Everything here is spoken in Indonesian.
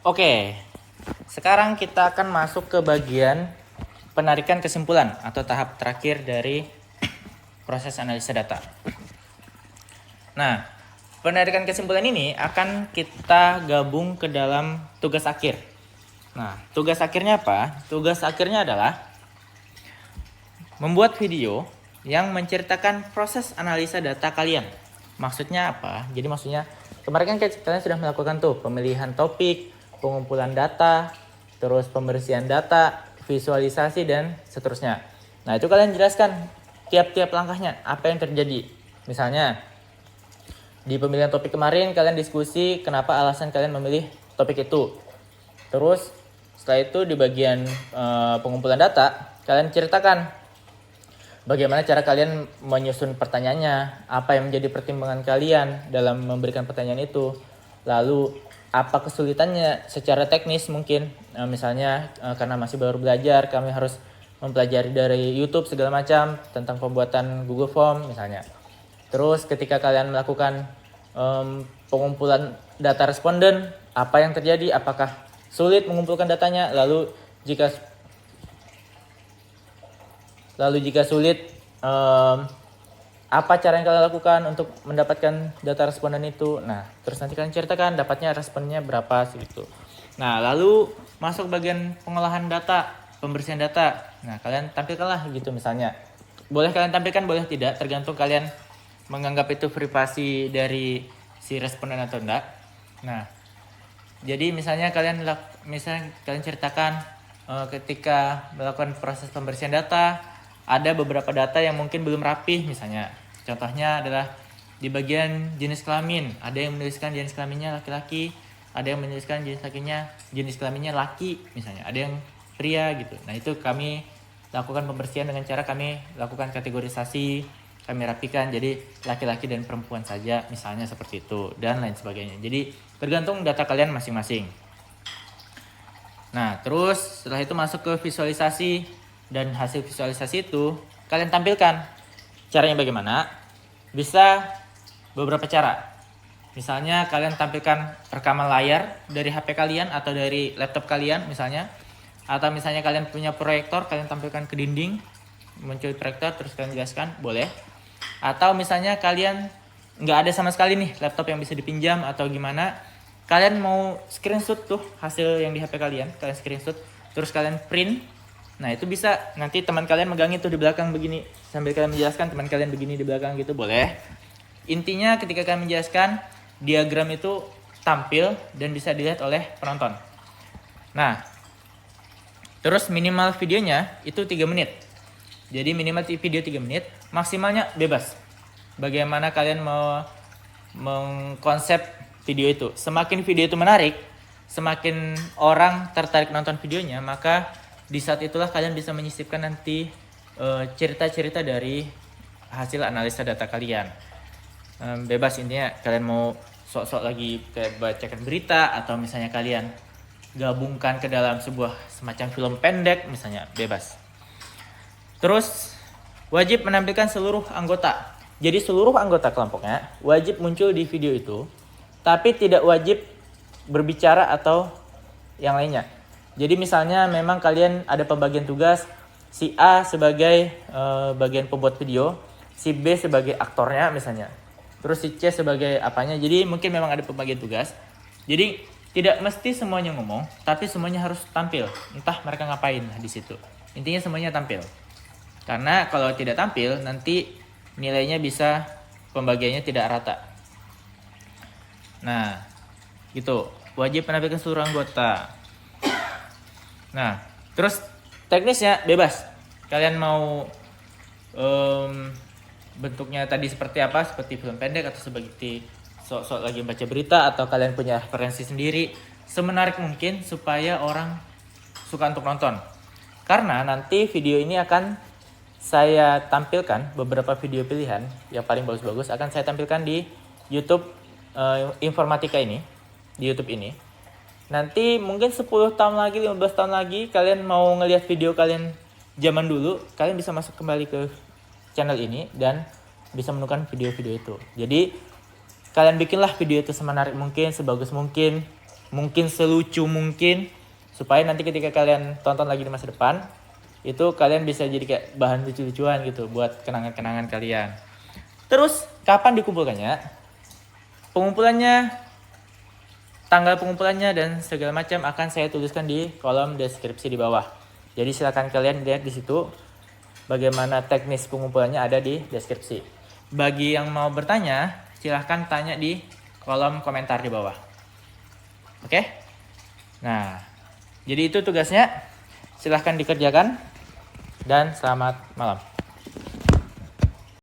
Oke, sekarang kita akan masuk ke bagian penarikan kesimpulan atau tahap terakhir dari proses analisa data. Nah, penarikan kesimpulan ini akan kita gabung ke dalam tugas akhir. Nah, tugas akhirnya apa? Tugas akhirnya adalah membuat video yang menceritakan proses analisa data kalian. Maksudnya apa? Jadi maksudnya kemarin kan kalian sudah melakukan tuh pemilihan topik, pengumpulan data, terus pembersihan data, visualisasi dan seterusnya. Nah, itu kalian jelaskan tiap-tiap langkahnya apa yang terjadi. Misalnya di pemilihan topik kemarin kalian diskusi kenapa alasan kalian memilih topik itu. Terus setelah itu di bagian pengumpulan data kalian ceritakan bagaimana cara kalian menyusun pertanyaannya, apa yang menjadi pertimbangan kalian dalam memberikan pertanyaan itu. Lalu apa kesulitannya secara teknis mungkin, misalnya karena masih baru belajar kami harus mempelajari dari YouTube segala macam tentang pembuatan Google Form misalnya. Terus ketika kalian melakukan pengumpulan data responden, apa yang terjadi? Apakah sulit mengumpulkan datanya? Lalu jika sulit, apa cara yang kalian lakukan untuk mendapatkan data responden itu? Nah, terus nanti kalian ceritakan dapatnya responnya berapa gitu. Nah, lalu masuk bagian pengolahan data, pembersihan data. Nah, kalian tampilkanlah gitu misalnya. Boleh kalian tampilkan, boleh tidak, tergantung kalian menganggap itu privasi dari si responden atau enggak. Nah, jadi misalnya kalian ceritakan ketika melakukan proses pembersihan data ada beberapa data yang mungkin belum rapih misalnya. Contohnya adalah di bagian jenis kelamin, ada yang menuliskan jenis kelaminnya laki-laki, ada yang menuliskan jenis kelaminnya laki misalnya, ada yang pria gitu. Nah, itu kami lakukan pembersihan dengan cara kami lakukan kategorisasi, kami rapikan jadi laki-laki dan perempuan saja misalnya seperti itu dan lain sebagainya. Jadi tergantung data kalian masing-masing. Nah, terus setelah itu masuk ke visualisasi dan hasil visualisasi itu kalian tampilkan. Caranya bagaimana? Bisa beberapa cara. Misalnya kalian tampilkan rekaman layar dari HP kalian atau dari laptop kalian misalnya. Atau misalnya kalian punya proyektor, kalian tampilkan ke dinding, muncul proyektor terus kalian jelaskan, boleh. Atau misalnya kalian nggak ada sama sekali nih laptop yang bisa dipinjam atau gimana, kalian mau screenshot tuh hasil yang di HP kalian screenshot, terus kalian print. Nah, itu bisa nanti teman kalian megangin tuh di belakang begini sambil kalian menjelaskan, teman kalian begini di belakang gitu, boleh. Intinya ketika kalian menjelaskan, diagram itu tampil dan bisa dilihat oleh penonton. Nah, terus minimal videonya itu 3 menit. Jadi minimal video 3 menit, maksimalnya bebas. Bagaimana kalian mau mengkonsep video itu. Semakin video itu menarik, semakin orang tertarik nonton videonya, maka di saat itulah kalian bisa menyisipkan nanti cerita-cerita dari hasil analisa data kalian. Bebas intinya, kalian mau sok-sok lagi kayak bacakan berita atau misalnya kalian gabungkan ke dalam sebuah semacam film pendek misalnya, bebas. Terus wajib menampilkan seluruh anggota. Jadi seluruh anggota kelompoknya wajib muncul di video itu, tapi tidak wajib berbicara atau yang lainnya. Jadi misalnya memang kalian ada pembagian tugas, si A sebagai bagian pembuat video, si B sebagai aktornya misalnya, terus si C sebagai apanya. Jadi mungkin memang ada pembagian tugas. Jadi tidak mesti semuanya ngomong, tapi semuanya harus tampil. Entah mereka ngapain di situ. Intinya semuanya tampil. Karena kalau tidak tampil, nanti nilainya bisa pembagiannya tidak rata. Nah, gitu. Wajib menampilkan seluruh anggota. Nah, terus teknisnya bebas. Kalian mau bentuknya tadi seperti apa? Seperti film pendek atau seperti sok-sok lagi baca berita, atau kalian punya referensi sendiri. Semenarik mungkin supaya orang suka untuk nonton. Karena nanti video ini akan saya tampilkan beberapa video pilihan yang paling bagus-bagus akan saya tampilkan di YouTube informatika ini, di YouTube ini. Nanti mungkin 10 tahun lagi, 15 tahun lagi kalian mau ngelihat video kalian zaman dulu, kalian bisa masuk kembali ke channel ini dan bisa menemukan video-video itu. Jadi kalian bikinlah video itu semenarik mungkin, sebagus mungkin, mungkin selucu mungkin, supaya nanti ketika kalian tonton lagi di masa depan, itu kalian bisa jadi kayak bahan lucu-lucuan gitu buat kenangan-kenangan kalian. Terus kapan dikumpulkannya? Pengumpulannya, tanggal pengumpulannya dan segala macam akan saya tuliskan di kolom deskripsi di bawah. Jadi silakan kalian lihat di situ bagaimana teknis pengumpulannya, ada di deskripsi. Bagi yang mau bertanya, silahkan tanya di kolom komentar di bawah. Oke? Nah, jadi itu tugasnya. Silahkan dikerjakan dan selamat malam.